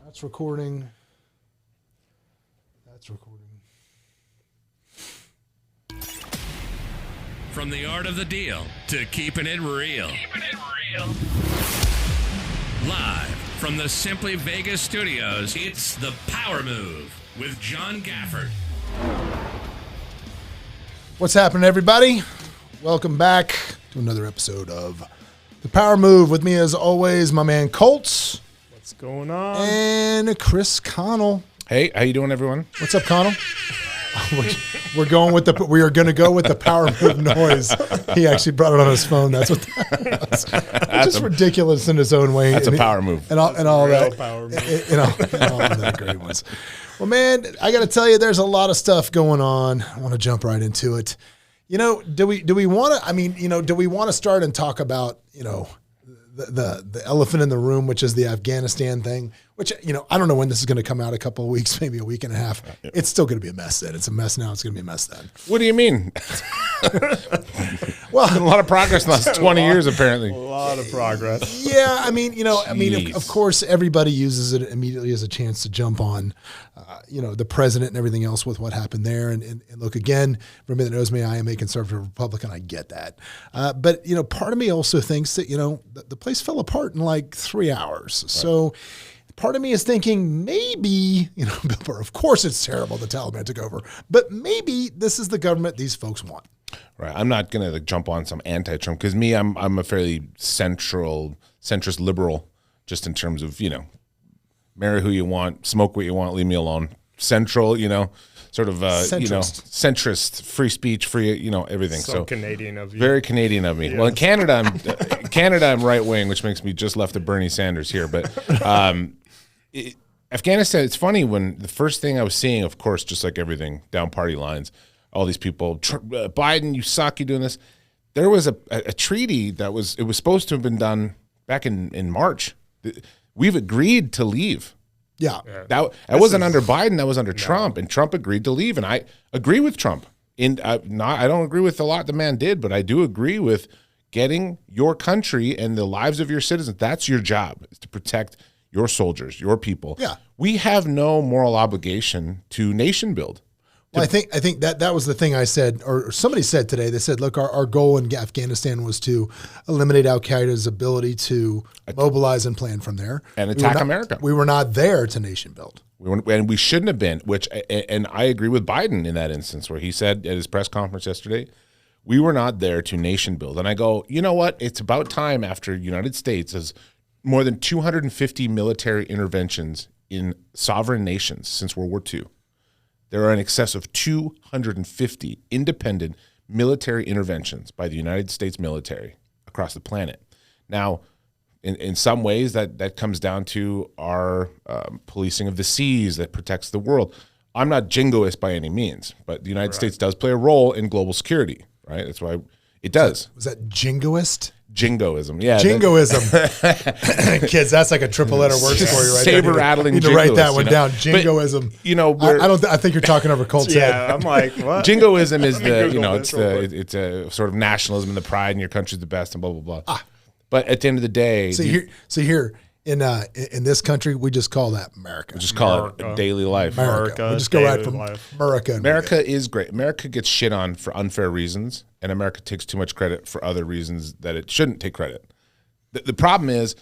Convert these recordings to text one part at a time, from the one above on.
That's recording. That's recording. From the art of the deal to keeping it real. Live from the Simply Vegas studios, it's The Power Move with John Gafford. What's happening, everybody? Welcome back to another episode of The Power Move. With me, as always, my man Colt. What's going on? And Chris Connell. Hey, how you doing, everyone? What's up, Connell? We are going to go with the Power Move noise. He actually brought it on his phone. That's what that was. It's just ridiculous in his own way. That's a power move. And all that. Power move. And all of that great ones. Well, man, I got to tell you, there's a lot of stuff going on. I want to jump right into it. You know, do we want to? I mean, you know, do we want to start and talk about, you know, the elephant in the room, which is the Afghanistan thing? Which, you know, I don't know when this is going to come out. A couple of weeks, maybe a week and a half. Yeah. It's still going to be a mess then. It's a mess now. It's going to be a mess then. What do you mean? Well, a lot of progress in the last 20 years, apparently. A lot of progress. Yeah, I mean, you know, of course, everybody uses it immediately as a chance to jump on, you know, the president and everything else with what happened there. And look, again, for everybody that knows me, I am a conservative Republican. I get that. But, you know, part of me also thinks that, you know, the place fell apart in like 3 hours. Right. So part of me is thinking maybe, you know, Bill Burr, of course it's terrible the Taliban took over, but maybe this is the government these folks want. Right. I'm not going to jump on some anti-Trump because I'm a fairly centrist liberal, just in terms of, you know, marry who you want, smoke what you want, leave me alone. Central, you know, sort of, you know, centrist, free speech, free, you know, everything. So Canadian of you. Very Canadian of me. Yes. Well, in Canada, I'm right wing, which makes me just left of Bernie Sanders here. But Afghanistan, it's funny when the first thing I was seeing, of course, just like everything down party lines, all these people, Biden, you suck, you doing this. There was a treaty it was supposed to have been done back in March. We've agreed to leave. Yeah. That wasn't under Biden, that was under Trump, and Trump agreed to leave. And I agree with Trump. I don't agree with a lot the man did, but I do agree with getting your country and the lives of your citizens. That's your job, is to protect your soldiers, your people. Yeah. We have no moral obligation to nation build. Well, I think that was the thing I said, or somebody said today. They said, look, our goal in Afghanistan was to eliminate al-Qaeda's ability to mobilize and plan from there. And attack America. We were not there to nation build. And we shouldn't have been, and I agree with Biden in that instance, where he said at his press conference yesterday, we were not there to nation build. And I go, you know what? It's about time, after United States has more than 250 military interventions in sovereign nations since World War II. There are in excess of 250 independent military interventions by the United States military across the planet. Now, in some ways, that comes down to our policing of the seas that protects the world. I'm not jingoist by any means, but the United States does play a role in global security, right? That's why it does. Was that jingoist? Jingoism, yeah. Jingoism. Kids, that's like a triple letter word for you right there. Saber rattling jingoist. You need to write that one down. Jingoism. But, you know, I think you're talking over Colt's head. Yeah, I'm like, what? Jingoism is it's a sort of nationalism and the pride in your country's the best and blah blah blah. But at the end of the day, here in this country, we just call that America. We just call it daily life. America. We just go right from America. America is great. America gets shit on for unfair reasons, and America takes too much credit for other reasons that it shouldn't take credit. The problem is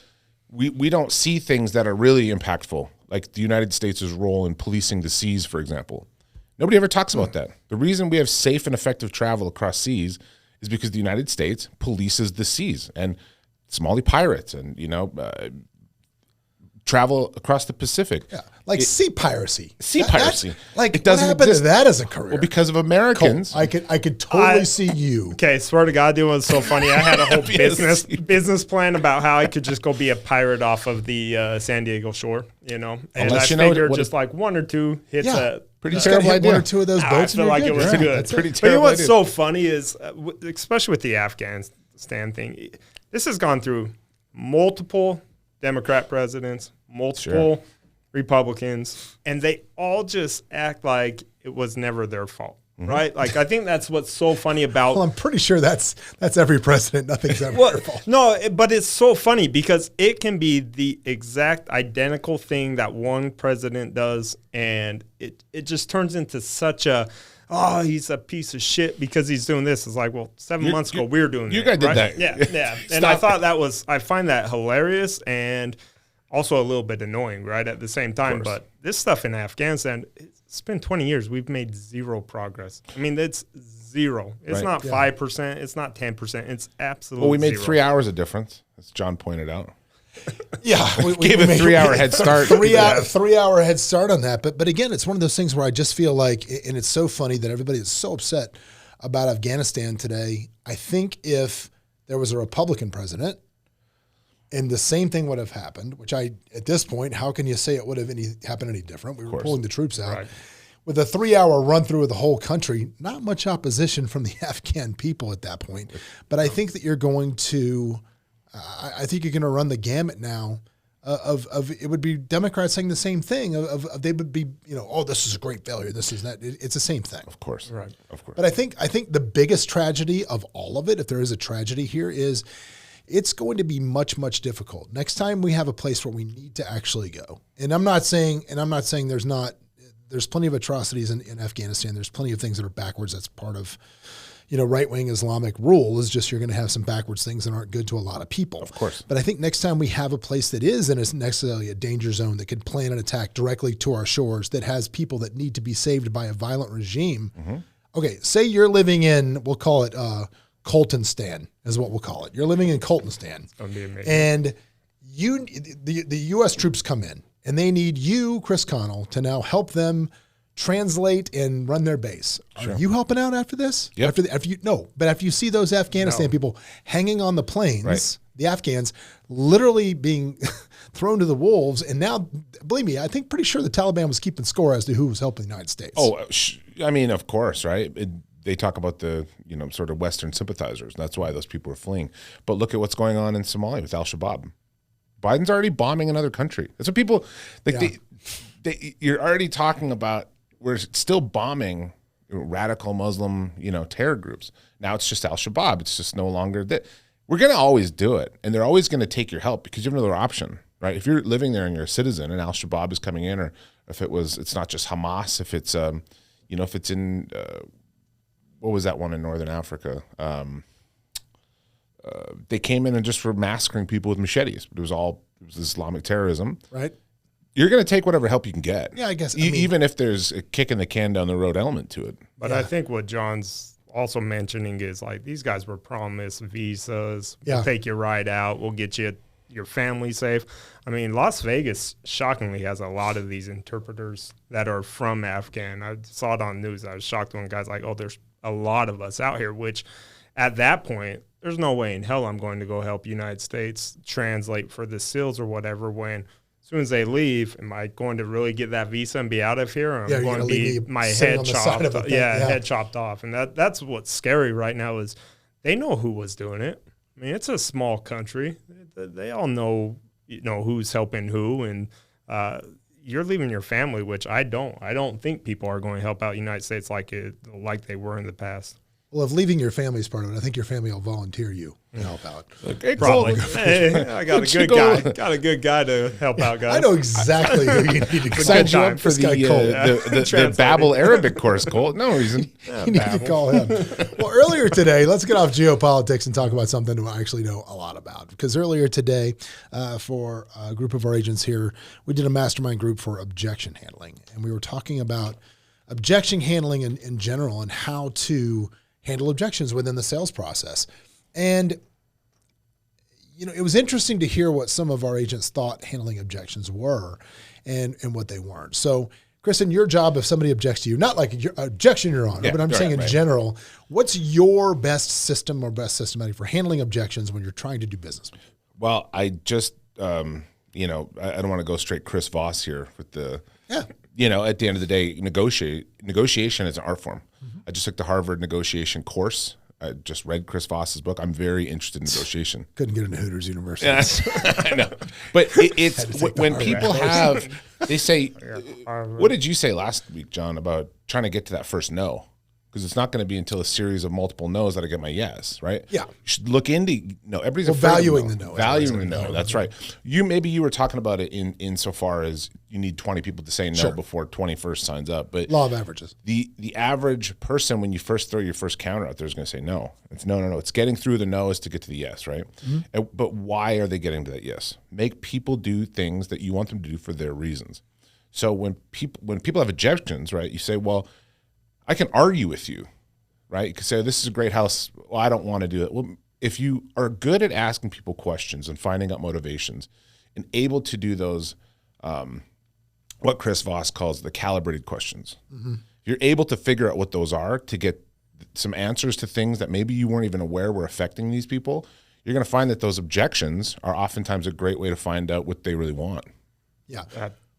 we don't see things that are really impactful, like the United States' role in policing the seas, for example. Nobody ever talks about that. The reason we have safe and effective travel across seas is because the United States polices the seas and Somali pirates and, you know, travel across the Pacific. Yeah, like sea piracy. It doesn't what happened exist. to that as a career? Well, because of Americans. Colt, I could totally see you. Okay, swear to God, dude, it was so funny. I had a whole business plan about how I could just go be a pirate off of the San Diego shore, you know. And I figured just like one or two hits pretty terrible idea. One or two of those boats. I feel like it was good. That's pretty terrible. But you know what's so funny is, especially with the Afghanistan thing, this has gone through multiple Democrat presidents, multiple Republicans, and they all just act like it was never their fault. right? Like, I think that's what's so funny about. Well, I'm pretty sure that's every president. Nothing's ever their fault. No, but it's so funny because it can be the exact identical thing that one president does, and it just turns into such a, oh, he's a piece of shit because he's doing this. It's like, well, 7 months ago we were doing that. You guys did right? that. Yeah. And I thought I find that hilarious and also a little bit annoying, right, at the same time. But this stuff in Afghanistan, it's been 20 years. We've made zero progress. I mean, it's zero. It's not 5%. It's not 10%. It's absolutely Well, we made zero. 3 hours of difference, as John pointed out. Yeah, we gave a 3 hour head start. 3 hour head start on that. But again, it's one of those things where I just feel like, and it's so funny that everybody is so upset about Afghanistan today. I think if there was a Republican president, and the same thing would have happened, which at this point, how can you say it would have happened any different? We were pulling the troops out. Right. With a 3 hour run through of the whole country, not much opposition from the Afghan people at that point. But I think that you're going to, I think you're going to run the gamut now of it would be Democrats saying the same thing of they would be, oh, this is a great failure. This is that. It's the same thing. Of course. Right. Of course. But I think the biggest tragedy of all of it, if there is a tragedy here, is it's going to be much, much difficult. Next time we have a place where we need to actually go. And I'm not saying there's plenty of atrocities in Afghanistan. There's plenty of things that are backwards. That's part of, right-wing Islamic rule is just you're going to have some backwards things that aren't good to a lot of people. Of course. But I think next time we have a place that isn't necessarily a danger zone that could plan an attack directly to our shores that has people that need to be saved by a violent regime. Mm-hmm. Okay, say you're living in, we'll call it Coltonistan is what we'll call it. You're living in Coltonistan. It's going to be amazing. And the U.S. troops come in, and they need you, Chris Connell, to now help them translate and run their base. Sure. Are you helping out after this? Yep. After you see those Afghanistan people hanging on the planes, the Afghans literally being thrown to the wolves, and now, believe me, I think pretty sure the Taliban was keeping score as to who was helping the United States. Oh, I mean, of course, right? They talk about the, sort of Western sympathizers. That's why those people are fleeing. But look at what's going on in Somalia with al-Shabaab. Biden's already bombing another country. That's what people you're already talking about. We're still bombing radical Muslim, terror groups. Now it's just al-Shabaab. It's just no longer that. We're going to always do it, and they're always going to take your help because you have another option, right? If you're living there and you're a citizen, and al-Shabaab is coming in, or if it's not just Hamas, if it's if it's in what was that one in Northern Africa? They came in and just were massacring people with machetes. It was Islamic terrorism. Right. You're going to take whatever help you can get. Yeah, I guess. Even if there's a kicking the can down the road element to it. But I think what John's also mentioning is like these guys were promised visas. Yeah. We'll take you right out. We'll get your family safe. I mean, Las Vegas shockingly has a lot of these interpreters that are from Afghan. I saw it on news. I was shocked when guys like, oh, there's a lot of us out here, which at that point, there's no way in hell I'm going to go help United States translate for the SEALs or whatever when as soon as they leave, am I going to really get that visa and be out of here? Or am I going to be my head chopped off? Head chopped off. And that's what's scary right now is they know who was doing it. I mean, it's a small country. They all know, who's helping who. And you're leaving your family, which I don't. I don't think people are going to help out the United States like they were in the past. Well, if leaving your family is part of it, I think your family will volunteer you to help out. Probably. Hey, I got a good guy. Got a good guy to help out, guys. I know exactly who you need to sign you up for the Babel Arabic course, Colt. No reason. You need to call him. Well, earlier today, let's get off geopolitics and talk about something I actually know a lot about. Because earlier today, for a group of our agents here, we did a mastermind group for objection handling. And we were talking about objection handling in general and how to handle objections within the sales process. And, it was interesting to hear what some of our agents thought handling objections were and what they weren't. So, Kristen, your job, if somebody objects to you, not like your objection, Your Honor, but I'm saying in general, what's your best system or best systematic for handling objections when you're trying to do business? Well, I just, I don't want to go straight Chris Voss here with the, at the end of the day, negotiation is an art form. Mm-hmm. I just took the Harvard negotiation course. I just read Chris Voss's book. I'm very interested in negotiation. Couldn't get into Hooters University. I know. But it's when people they say, what did you say last week, John, about trying to get to that first no? because it's not going to be until a series of multiple no's that I get my yes, right? Yeah. You should look into, everybody's valuing the no. Valuing the no, that's right. Maybe you were talking about it in so far as you need 20 people to say no before 21st signs up. But law of averages. The average person, when you first throw your first counter out there, is going to say no. It's no. It's getting through the no's to get to the yes, right? Mm-hmm. But why are they getting to that yes? Make people do things that you want them to do for their reasons. So when people have objections, right, you say, well, I can argue with you, right? You can say, this is a great house. Well, I don't want to do it. Well, if you are good at asking people questions and finding out motivations and able to do those, what Chris Voss calls the calibrated questions, if you're able to figure out what those are to get some answers to things that maybe you weren't even aware were affecting these people, you're going to find that those objections are oftentimes a great way to find out what they really want. Yeah.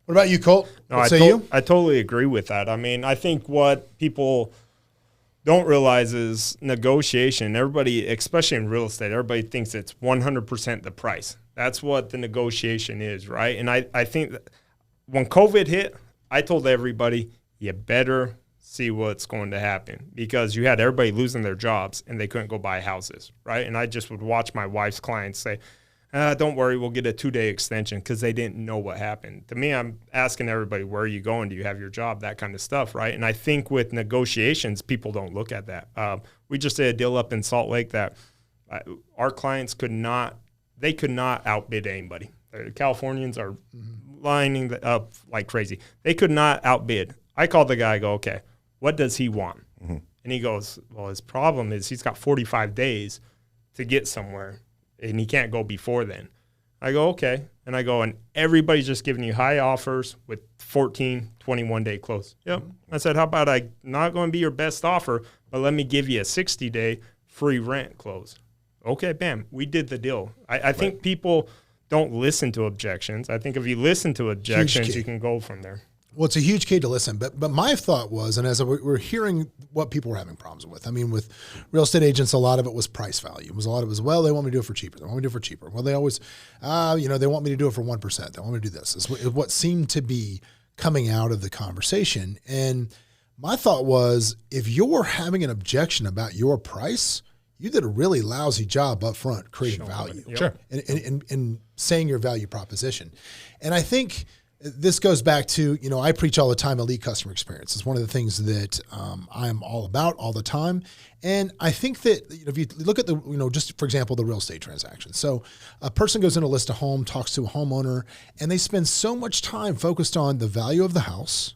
What about you, Colt? I totally agree with that. I mean, I think what people don't realize is negotiation. Everybody, especially in real estate, everybody thinks it's 100% the price. That's what the negotiation is, right? And I think that when COVID hit, I told everybody, you better see what's going to happen, because you had everybody losing their jobs and they couldn't go buy houses, right? And I just would watch my wife's clients say, don't worry, we'll get a 2-day extension, because they didn't know what happened. To me, I'm asking everybody, where are you going? Do you have your job? That kind of stuff, right? And I think with negotiations, people don't look at that. We just did a deal up in Salt Lake that our clients could not outbid anybody. The Californians are lining up like crazy. They could not outbid. I called the guy, I go, okay, what does he want? Mm-hmm. And he goes, well, his problem is he's got 45 days to get somewhere, and he can't go before then. I go, okay. And I go, and everybody's just giving you high offers with 14, 21-day close. Yep. I said, how about I not going to be your best offer, but let me give you a 60-day free rent close. Okay, bam. We did the deal. I think people don't listen to objections. I think if you listen to objections, you can go from there. Well, it's a huge key to listen. But my thought was, and as we're hearing what people were having problems with, I mean, with real estate agents, a lot of it was price value. Well, they want me to do it for cheaper. They want me to do it for cheaper. Well, they always, they want me to do it for 1%. They want me to do this. Is what seemed to be coming out of the conversation. And my thought was, if you're having an objection about your price, you did a really lousy job up front creating value. Sure. And saying your value proposition. And I think this goes back to, I preach all the time, elite customer experience. It's one of the things that I am all about all the time. And I think that if you look at just for example, the real estate transaction. So a person goes in to list a home, talks to a homeowner, and they spend so much time focused on the value of the house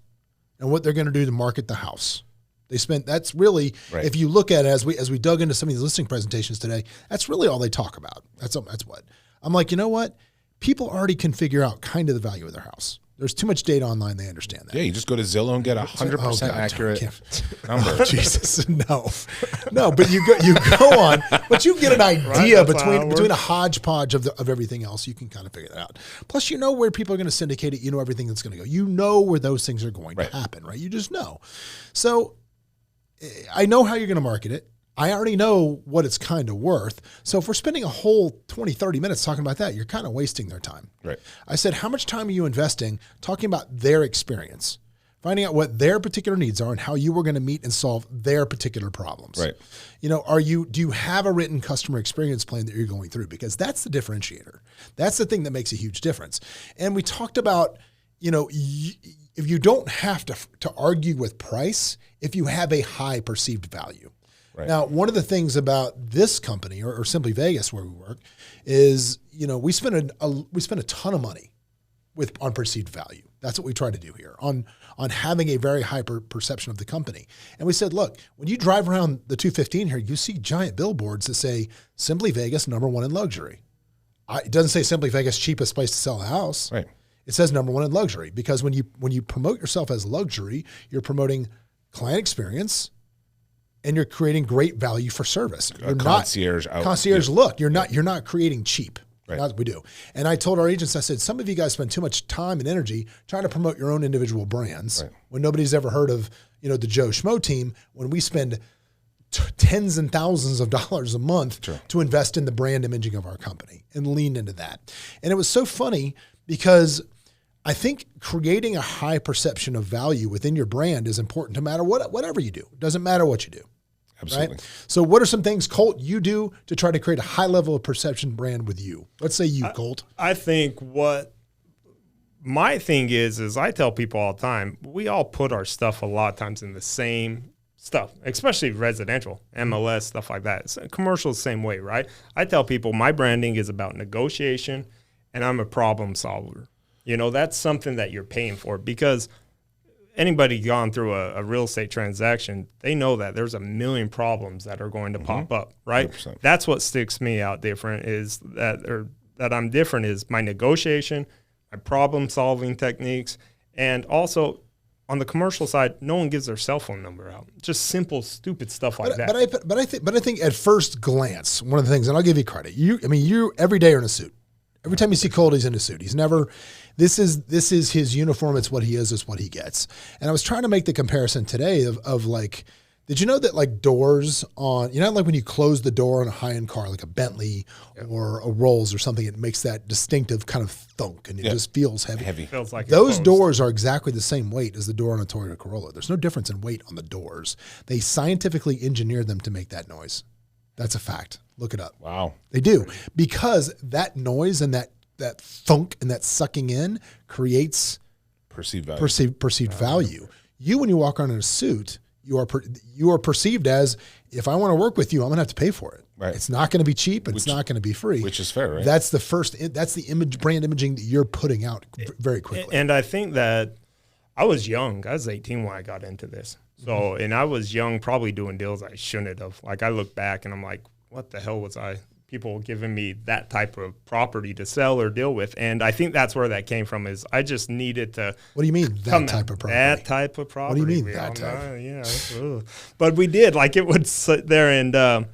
and what they're going to do to market the house. That's really, right. If you look at it as we dug into some of these listing presentations today, that's really all they talk about. That's what. I'm like, you know what? People already can figure out kind of the value of their house. There's too much data online. They understand that. Yeah, you just go to Zillow and get 100% accurate number. Oh, Jesus, no. But you go on, but you get an idea between a hodgepodge of everything else. You can kind of figure that out. Plus, you know where people are going to syndicate it. You know everything that's going to go. You know where those things are going to happen, right? You just know. So I know how you're going to market it. I already know what it's kind of worth. So if we're spending a whole 20, 30 minutes talking about that, you're kind of wasting their time. Right. I said, how much time are you investing talking about their experience, finding out what their particular needs are and how you were going to meet and solve their particular problems? Right. Do you have a written customer experience plan that you're going through? Because that's the differentiator. That's the thing that makes a huge difference. And we talked about, if you don't have to argue with price, if you have a high perceived value. Right. Now, one of the things about this company or Simply Vegas where we work is, we spend a ton of money on perceived value. That's what we try to do here on having a very high perception of the company. And we said, look, when you drive around the 215 here, you see giant billboards that say Simply Vegas #1 in luxury. It doesn't say Simply Vegas cheapest place to sell a house. Right. It says #1 in luxury, because when you promote yourself as luxury, you're promoting client experience. And you're creating great value for service. You're concierge look. You're not creating cheap. Right. That's what we do. And I told our agents, I said, some of you guys spend too much time and energy trying to promote your own individual brands when nobody's ever heard of, the Joe Schmo team, when we spend tens and thousands of dollars a month to invest in the brand imaging of our company and lean into that. And it was so funny because I think creating a high perception of value within your brand is important no matter whatever you do. It doesn't matter what you do. Absolutely. Right? So what are some things, Colt, you do to try to create a high level of perception brand with you? Let's say you, Colt. I think what my thing is I tell people all the time, we all put our stuff a lot of times in the same stuff, especially residential, MLS, stuff like that. It's commercial the same way, right? I tell people my branding is about negotiation and I'm a problem solver. You know, that's something that you're paying for because anybody gone through a real estate transaction, they know that there's a million problems that are going to pop up, right? 100%. That's what sticks me out different is that I'm different is my negotiation, my problem solving techniques, and also on the commercial side, no one gives their cell phone number out. Just simple, stupid stuff like that. But I think at first glance, one of the things, and I'll give you credit. You every day are in a suit. Every time you see Colt, he's in a suit. He's never. This is his uniform. It's what he is. It's what he gets. And I was trying to make the comparison today of like, did you know that like doors on, like when you close the door on a high-end car, like a Bentley or a Rolls or something, it makes that distinctive kind of thunk and it just feels heavy. Feels like those doors are exactly the same weight as the door on a Toyota Corolla. There's no difference in weight on the doors. They scientifically engineered them to make that noise. That's a fact. Look it up. Wow. They do. Because that noise and that thunk and that sucking in creates Perceived value. Perceived value. You, when you walk around in a suit, you are perceived as, if I want to work with you, I'm going to have to pay for it. Right. It's not going to be cheap. And it's not going to be free. Which is fair, right? That's the image, brand imaging that you're putting out very quickly. And I think that I was young. I was 18 when I got into this. So, and I was young, probably doing deals I shouldn't have. Like I look back and I'm like, what the hell was I? People giving me that type of property to sell or deal with. And I think that's where that came from is I just needed to. What do you mean that type of property? That type of property. What do you mean that type? Yeah. But we did. Like it would sit there and,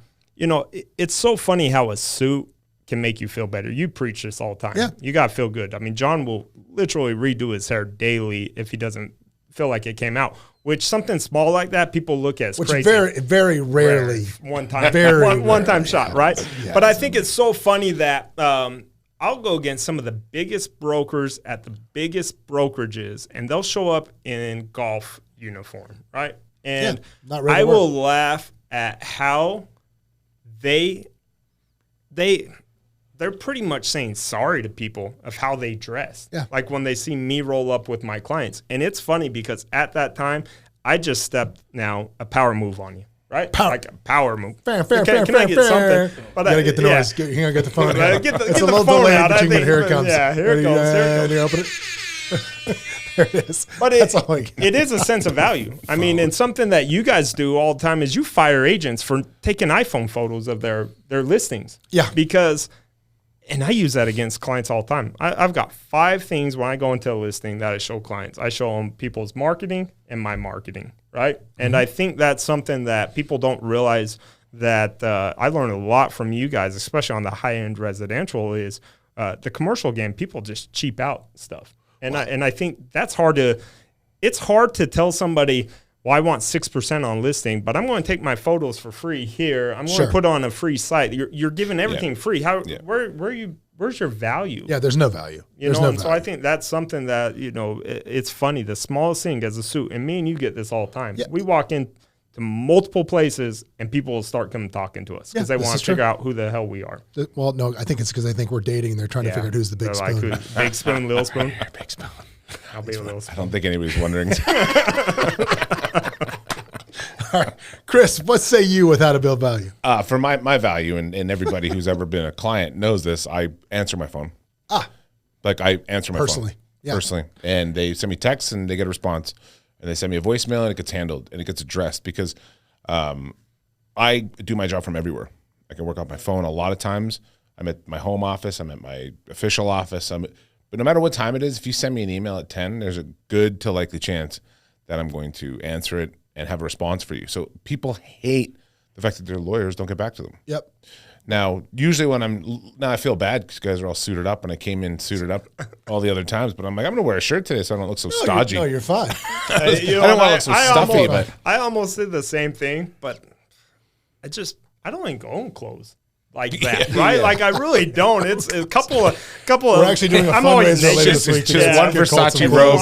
it's so funny how a suit can make you feel better. You preach this all the time. Yeah. You got to feel good. I mean, John will literally redo his hair daily if he doesn't feel like it came out. Which something small like that, people look at as crazy. Very, very rarely. One time, very one time shot, right? Yes. But I think it's so funny that I'll go against some of the biggest brokers at the biggest brokerages, and they'll show up in golf uniform, right? And not ready I to work. will laugh at how they're pretty much saying sorry to people of how they dress. Yeah. Like when they see me roll up with my clients. And it's funny because at that time, I just stepped now a power move on you, right? Like a power move. Fair. Can I get something? But you got to get the noise. Yeah. You're going to get the phone Get out. the- It's get a the little phone delayed, out. but I think- here it comes. yeah, here it goes. Do you open it? There it is. But That's all I got. it is a sense of value. I mean, and something that you guys do all the time is you fire agents for taking iPhone photos of their listings. Yeah. Because, and I use that against clients all the time. I've got 5 things when I go into a listing that I show clients. I show them people's marketing and my marketing, right? And I think that's something that people don't realize that I learned a lot from you guys, especially on the high-end residential, is the commercial game, people just cheap out stuff. And I think that's it's hard to tell somebody, well, I want 6% on listing, but I'm going to take my photos for free here. I'm going to put on a free site. You're giving everything free. Where's your value? Yeah, there's no value. So I think that's something that, it's funny. The smallest thing as a suit, and me and you get this all the time. Yeah. We walk into multiple places and people will start coming talking to us because they want to figure out who the hell we are. Well, no, I think it's because we're dating and they're trying to figure out who's the big They're spoon. like, big spoon, little spoon. Big spoon. I'll be a little I spoon. don't think anybody's wondering. All right. Chris, what say you with how to build value? For my value, and everybody who's ever been a client knows this, I answer my phone. Like I answer my Personally. phone. Yeah. Personally. And they send me texts and they get a response. And they send me a voicemail and it gets handled and it gets addressed because I do my job from everywhere. I can work off my phone a lot of times. I'm at my home office. I'm at my official office. But no matter what time it is, if you send me an email at 10, there's a good to likely chance that I'm going to answer it and have a response for you. So people hate the fact that their lawyers don't get back to them. Yep. Now, usually I feel bad because guys are all suited up, and I came in suited up all the other times. But I'm like, I'm going to wear a shirt today so I don't look so stodgy. You're fine. I don't want to look so stuffy, but I almost did the same thing, but I don't even go in clothes. like that, right? Yeah. Like I really don't. It's a couple of. We're actually doing a fundraiser later this week. Just one Versace robe.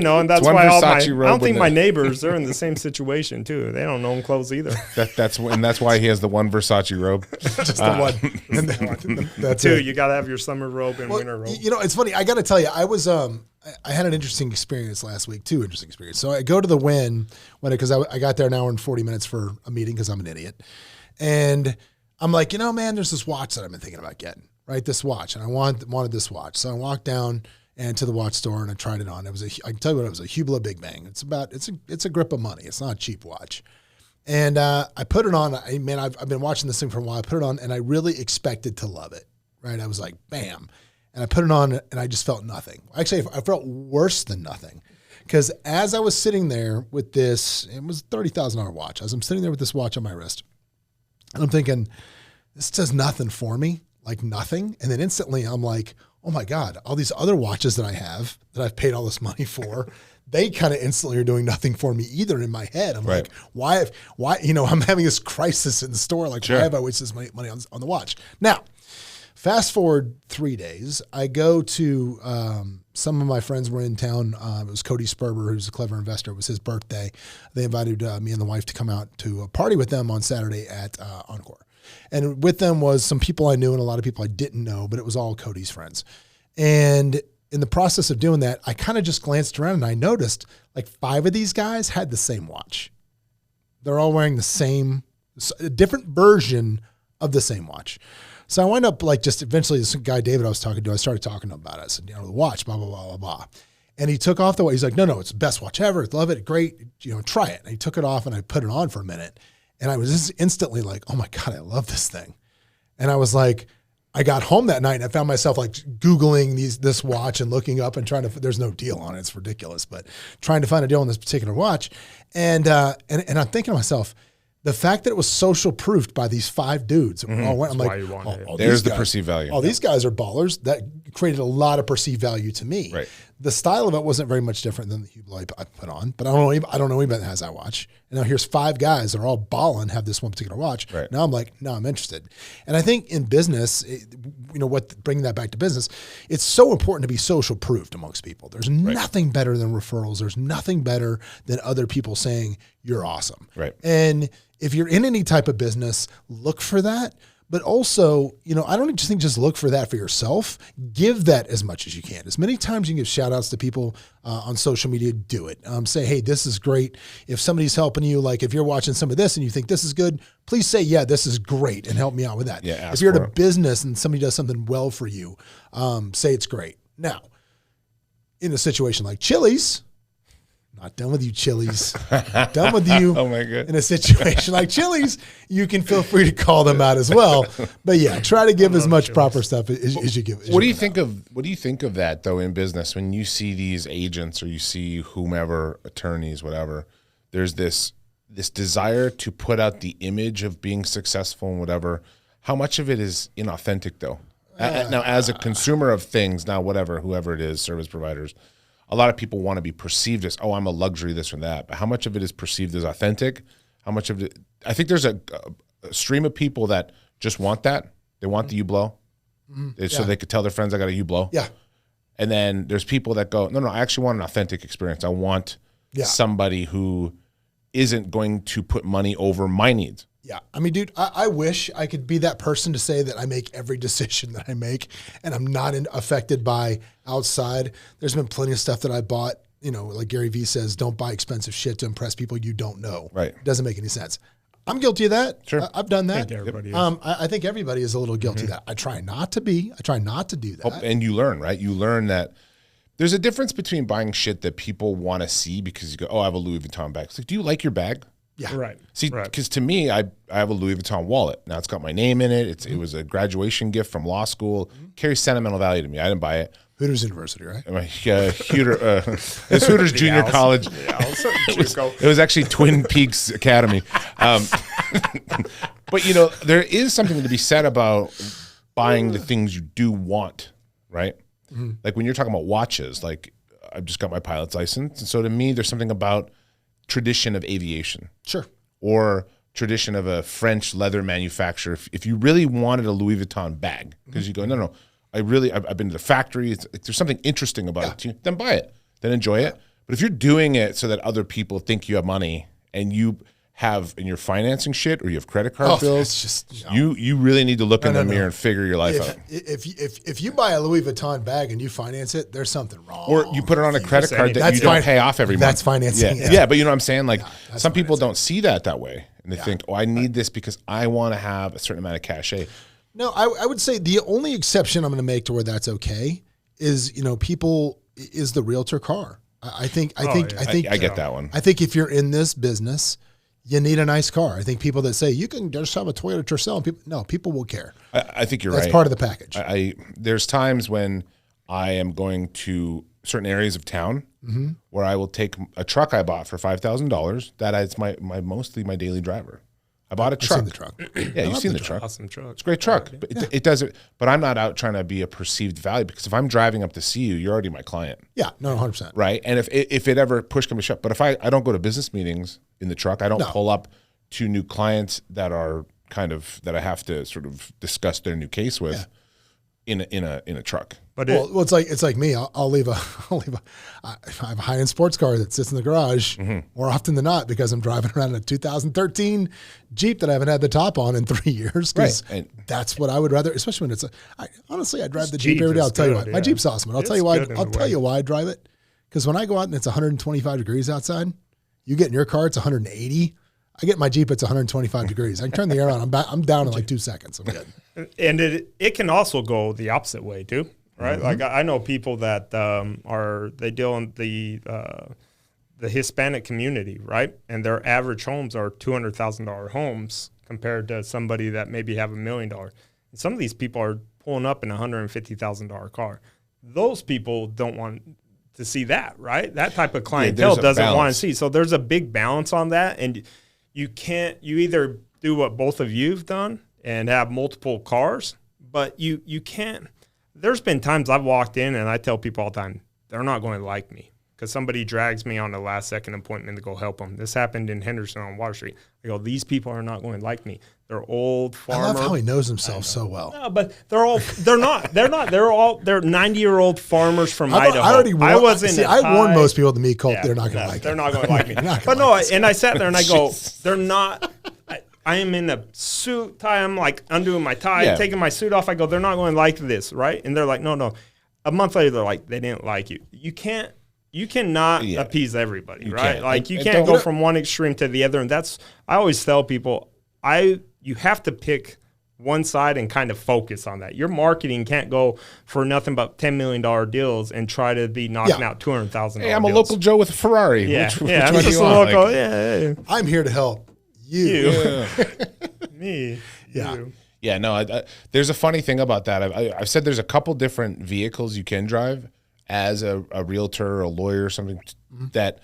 And that's why I don't think my neighbors are in the same situation too. They don't own clothes either. That's why he has the one Versace robe. Just the one. That's two. You got to have your summer robe and winter robe. You know, it's funny. I got to tell you, I had an interesting experience last week. Two interesting experiences. So I go to the Wynn because I got there an hour and 40 minutes for a meeting because I'm an idiot, and I'm like, man, there's this watch that I've been thinking about getting, right? This watch. And I wanted this watch. So I walked down and to the watch store and I tried it on. I can tell you what, it was a Hublot Big Bang. It's a grip of money. It's not a cheap watch. And I put it on. I've been watching this thing for a while. I put it on and I really expected to love it, right? I was like, bam. And I put it on and I just felt nothing. Actually, I felt worse than nothing. Because as I was sitting there with this, it was a $30,000 watch. As I'm sitting there with this watch on my wrist, and I'm thinking, this does nothing for me, like nothing. And then instantly I'm like, oh my God, all these other watches that I have that I've paid all this money for, they kind of instantly are doing nothing for me either in my head. I'm like, why, I'm having this crisis in the store. Like, why have I wasted this money on the watch? Now, fast forward 3 days, I go to some of my friends were in town. It was Cody Sperber, who's a clever investor. It was his birthday. They invited me and the wife to come out to a party with them on Saturday at Encore. And with them was some people I knew and a lot of people I didn't know, but it was all Cody's friends. And in the process of doing that, I kind of just glanced around and I noticed like 5 of these guys had the same watch. They're all wearing a different version of the same watch. So I wind up eventually this guy, David, I was talking to, I started talking to him about it. I said, the watch, blah, blah, blah, blah, blah. And he took off the watch. He's like, no, it's the best watch ever. Love it. Great. Try it. And he took it off and I put it on for a minute. And I was just instantly like, oh my God, I love this thing. And I was like, I got home that night and I found myself like Googling this watch and looking up and trying to, there's no deal on it. It's ridiculous, but trying to find a deal on this particular watch. And I'm thinking to myself, the fact that it was social proofed by these 5 dudes, I'm like, there's the perceived value. Oh, these guys are ballers. That created a lot of perceived value to me. Right. The style of it wasn't very much different than the Hublot I put on, but I don't know anybody that has that watch. And now here's 5 guys that are all balling, have this one particular watch. Right. Now I'm like, no, I'm interested. And I think in business, bringing that back to business, it's so important to be social proofed amongst people. There's nothing better than referrals. There's nothing better than other people saying you're awesome. Right. And if you're in any type of business, look for that. But also, I don't just think just look for that for yourself. Give that as much as you can. As many times you can give shout outs to people on social media, do it. Say, hey, this is great. If somebody's helping you, like if you're watching some of this and you think this is good, please say, yeah, this is great and help me out with that. Yeah, if you're at a business and somebody does something well for you, say it's great. Now, in a situation like Chili's, not done with you, Chili's. Done with you. Oh my God. In a situation like Chili's, you can feel free to call them out as well. But yeah, try to give as much Chili's proper stuff as you give. What do you think of that though in business when you see these agents or you see whomever, attorneys, whatever? There's this desire to put out the image of being successful and whatever. How much of it is inauthentic though? Now, as a consumer of things, whoever it is, service providers. A lot of people want to be perceived as, I'm a luxury, this or that. But how much of it is perceived as authentic? How much of it? I think there's a stream of people that just want that. They want the Hublot, so they could tell their friends I got a Hublot. Yeah. And then there's people that go, no, I actually want an authentic experience. I want somebody who isn't going to put money over my needs. Yeah. I mean, dude, I wish I could be that person to say that I make every decision that I make and I'm not affected by outside. There's been plenty of stuff that I bought, like Gary Vee says, don't buy expensive shit to impress people you don't know. Right. It doesn't make any sense. I'm guilty of that. Sure. I've done that. I think everybody is. I think everybody is a little guilty of that. I try not to be. I try not to do that. And you learn, right? You learn that there's a difference between buying shit that people want to see because you go, I have a Louis Vuitton bag. It's like, do you like your bag? Yeah. Right. See, because to me, I have a Louis Vuitton wallet. Now it's got my name in it. It was a graduation gift from law school. Carries sentimental value to me. I didn't buy it. Hooters University, right? It's Hooters Junior College. It was actually Twin Peaks Academy. But there is something to be said about buying the things you do want, right? Mm-hmm. Like when you're talking about watches, like I've just got my pilot's license. And so to me, there's something about tradition of aviation. Sure. Or tradition of a French leather manufacturer. If you really wanted a Louis Vuitton bag, because you go, no, I've been to the factory. There's something interesting about it too. Then buy it. Then enjoy it. But if you're doing it so that other people think you have money and you're financing shit or you have credit card bills, it's just, you really need to look in the mirror and figure your life out. If you buy a Louis Vuitton bag and you finance it, there's something wrong. Or you put it on a credit card that you don't pay off every month. That's financing. Yeah, but you know what I'm saying? Like some people don't see that way. And they think, I need this because I want to have a certain amount of cachet. No, I would say the only exception I'm going to make to where that's okay is, is the realtor car. I think I get that one. I think if you're in this business, you need a nice car. I think people that say you can just have a Toyota Tercel, people will care. I think you're right. That's part of the package. There's times when I am going to certain areas of town where I will take a truck I bought for $5,000. That is mostly my daily driver. I bought a truck. I've seen the truck. Yeah, you've seen the truck. Awesome truck. It's a great truck. But it doesn't. But I'm not out trying to be a perceived value, because if I'm driving up to see you, you're already my client. Yeah, no, 100%. Right. And if it ever push comes to shove, but if I don't go to business meetings in the truck, I don't pull up to new clients that are that I have to sort of discuss their new case with in a truck. But it's like me. I have a high-end sports car that sits in the garage more often than not because I'm driving around in a 2013 Jeep that I haven't had the top on in 3 years. Because that's what I would rather, especially when honestly, I drive the Jeep every day. I'll tell you why. My Jeep's awesome. And I'll tell you why. I'll tell you why I drive it. Because when I go out and it's 125 degrees outside, you get in your car, it's 180. I get in my Jeep, it's 125 degrees. I can turn the air on. I'm down in like 2 seconds. I'm good. And it can also go the opposite way too. Right, like I know people that they deal in the Hispanic community, right, and their average homes are $200,000 homes compared to somebody that maybe have $1 million. And some of these people are pulling up in a $150,000 car. Those people don't want to see that, right? That type of clientele doesn't want to see. So there's a big balance on that, and you either do what both of you've done and have multiple cars, but you can't. There's been times I've walked in and I tell people all the time, they're not going to like me because somebody drags me on a last-second appointment to go help them. This happened in Henderson on Water Street. I go, these people are not going to like me. They're old farmers. I love how he knows himself so well. No, but they're not. They're 90-year-old farmers from Idaho. I warned most people to meet Colt. They're not going to like me. They're not going to like me. But no, and I sat there and I go, they're not. I am in a suit tie. I'm like undoing my tie, taking my suit off. I go, they're not going to like this, right? And they're like, no. A month later, they're like, they didn't like you. You cannot appease everybody, right? Like you can't go from one extreme to the other. And I always tell people, you have to pick one side and kind of focus on that. Your marketing can't go for nothing but $10 million deals and try to be knocking out $200,000. Hey, I'm a local Joe with a Ferrari. Yeah, which I'm just a local. I'm here to help. You. Me. Yeah. You. Yeah, no, there's a funny thing about that. I've said there's a couple different vehicles you can drive as a realtor or a lawyer or something that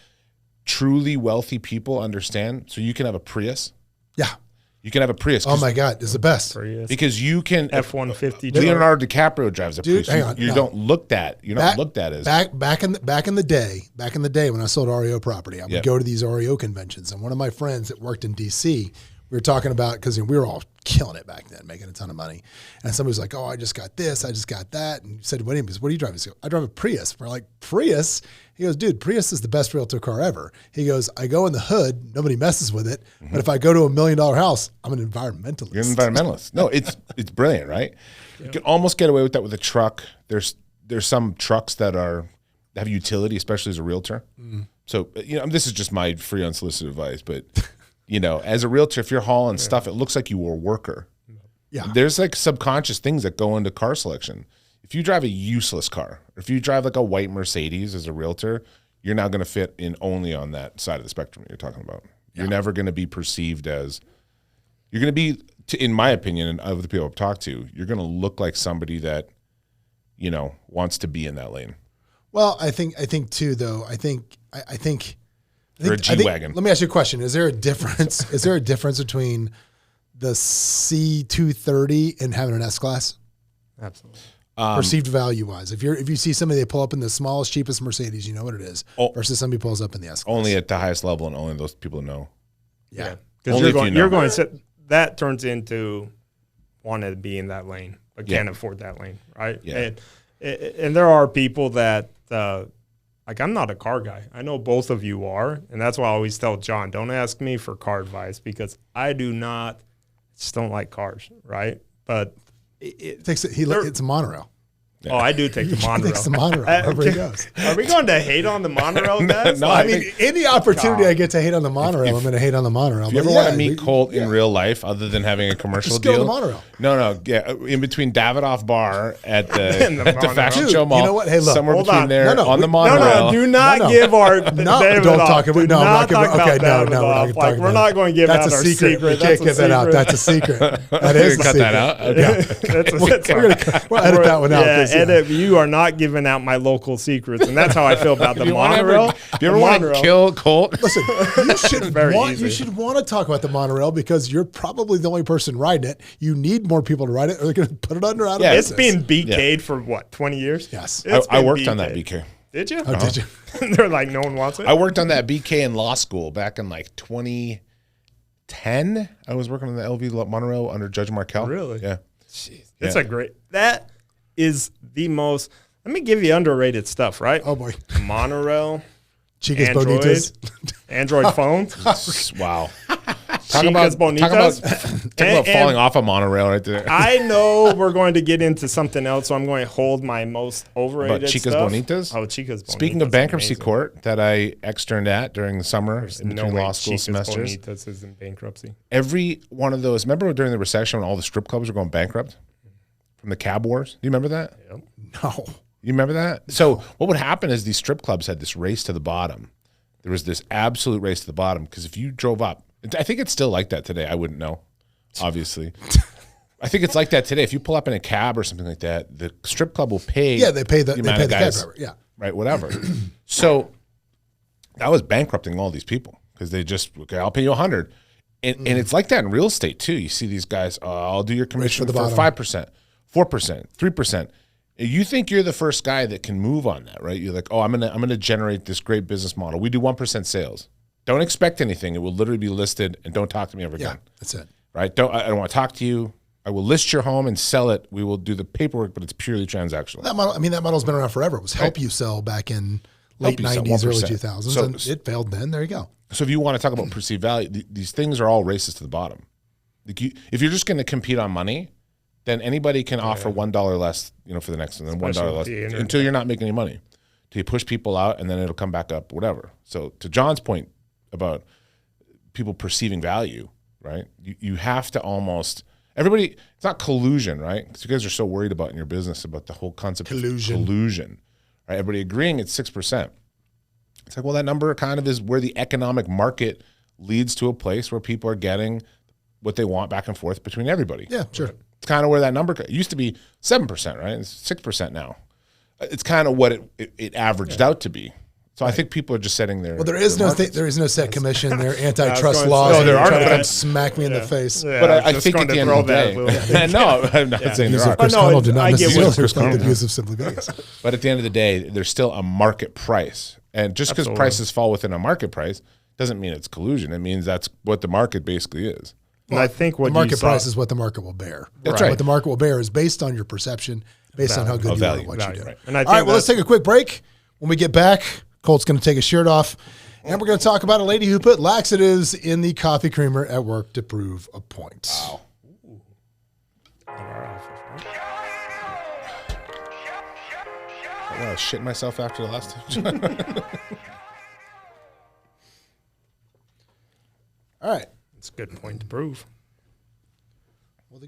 truly wealthy people understand. So you can have a Prius. Yeah. You can have a Prius. Oh, my God. It's the best. Prius. Because you can. F-150. Leonardo DiCaprio drives a Prius. Hang on, You're not looked at as. Back in the day when I sold REO property, I would go to these REO conventions. And one of my friends that worked in D.C., we were talking about, because we were all killing it back then, making a ton of money. And somebody was like, oh, I just got this, I just got that. And he said, what do you drive? He goes, I drive a Prius. We're like, Prius? He goes, dude, Prius is the best realtor car ever. He goes, I go in the hood, nobody messes with it. But if I go to $1 million house, I'm an environmentalist. You're an environmentalist. No, it's brilliant, right? Yep. You can almost get away with that with a truck. There's some trucks that have utility, especially as a realtor. So, this is just my free unsolicited advice, but as a realtor, if you're hauling stuff, it looks like you were a worker. Yeah. There's like subconscious things that go into car selection. If you drive a useless car, or if you drive like a white Mercedes as a realtor, you're not going to fit in only on that side of the spectrum you're talking about. You're never going to be perceived as, you're going to be, in my opinion, and other people I've talked to, you're going to look like somebody that, wants to be in that lane. Well, I think too, though, I think or a G-Wagon. Let me ask you a question. Is there a difference? Is there a difference between the C230 and having an S-Class? Absolutely. Perceived value-wise. If you see somebody, they pull up in the smallest, cheapest Mercedes, you know what it is, versus somebody pulls up in the S-Class. Only at the highest level, and only those people know. Yeah. Because you're going to that turns into wanting to be in that lane, but can't afford that lane, right? Yeah. And there are people that like I'm not a car guy. I know both of you are, and that's why I always tell John, don't ask me for car advice because I just don't like cars, right? But it's a monorail. Yeah. Oh, I do take the monorail. He takes the monorail wherever he goes. Are we going to hate on the monorail, guys? No, I mean, any opportunity I get to hate on the monorail, I'm going to hate on the monorail. If you ever want to meet Colt in real life, other than having a commercial just deal, go on the monorail. No, yeah, in between Davidoff Bar at the Fashion Show Mall. You know what? Hey, look, somewhere between on. there on the monorail. No, do not give our don't talk about. No, I'm not okay, no, like we're not going to give out our secret. We can't give that out. That's a secret. That is a secret. Cut that out. We'll edit that one out. Yeah, edit. You are not giving out my local secrets, and that's how I feel about the monorail. If you ever want to kill Colt, listen, you should want to talk about the monorail because you're probably the only person riding it. You need more people to ride it, or they're going to put it under out of business. It's been BK'd for what, 20 years? Yes, I worked on that BK. Did you? Oh, did you? They're like, no one wants it. I worked on that BK in law school back in like 2010. I was working on the LV monorail under Judge Markell. Really? Yeah. Jeez, it's a great. That is the most. Let me give you underrated stuff, right? Oh boy, monorail, Chicas Bonitas, Android phone. Wow. Talk about falling off a monorail right there. I know we're going to get into something else, so I'm going to hold my most overrated Chicas stuff. Bonitas? Oh, Chicas Bonitas. Speaking of bankruptcy court that I externed at during the summer in between law school semesters. Bonitas is in bankruptcy. Every one of those, remember during the recession when all the strip clubs were going bankrupt? From the cab wars? Do you remember that? Yep. No. You remember that? So what would happen is these strip clubs had this race to the bottom. There was this absolute race to the bottom because if you drove up, I think it's still like that today. I wouldn't know, obviously. I think it's like that today. If you pull up in a cab or something like that, the strip club will pay. Yeah, they pay the amount of cab guys, driver. Yeah, right. Whatever. So that was bankrupting all these people because they just I'll pay you $100, and it's like that in real estate too. You see these guys. I'll do your commission for 5%, 4%, 3%. You think you're the first guy that can move on that, right? You're like, oh, I'm gonna generate this great business model. We do 1% sales. Don't expect anything. It will literally be listed, and don't talk to me ever again. Yeah, that's it. Right? I don't want to talk to you. I will list your home and sell it. We will do the paperwork, but it's purely transactional. That model's been around forever. It was help you sell back in late 90s, early 2000s, so, and it failed then. There you go. So if you want to talk about perceived value, these things are all races to the bottom. Like if you're just going to compete on money, then anybody can offer $1 less, for the next one, and $1 less until you're not making any money. Till you push people out, and then it'll come back up, whatever. So to John's point about people perceiving value, right? You have to almost everybody. It's not collusion, right? Because you guys are so worried about in your business about the whole concept of collusion, right? Everybody agreeing it's 6%. It's like, well, that number kind of is where the economic market leads to a place where people are getting what they want back and forth between everybody. Yeah, sure. It's kind of where that number it used to be 7%, right? It's 6% now. It's kind of what it averaged out to be. So I think people are just setting their. Well, there is no set commission. There are antitrust laws. No, there are. But smack me in the face. Yeah, but I think at the end of the day, no, I'm not saying there are. Chris Connell did not necessarily Chris reflect the views of Simply Vegas. But at the end of the day, there's still a market price, and just because prices fall within a market price doesn't mean it's collusion. It means that's what the market basically is. Well, I think what the market price is what the market will bear. That's right. What the market will bear is based on your perception, based on how good you are at what you do. Right. All right, well, let's take a quick break. When we get back, Colt's going to take his shirt off, and we're going to talk about a lady who put laxatives in the coffee creamer at work to prove a point. Wow. I was shitting myself after the last time. All right. It's a good point to prove.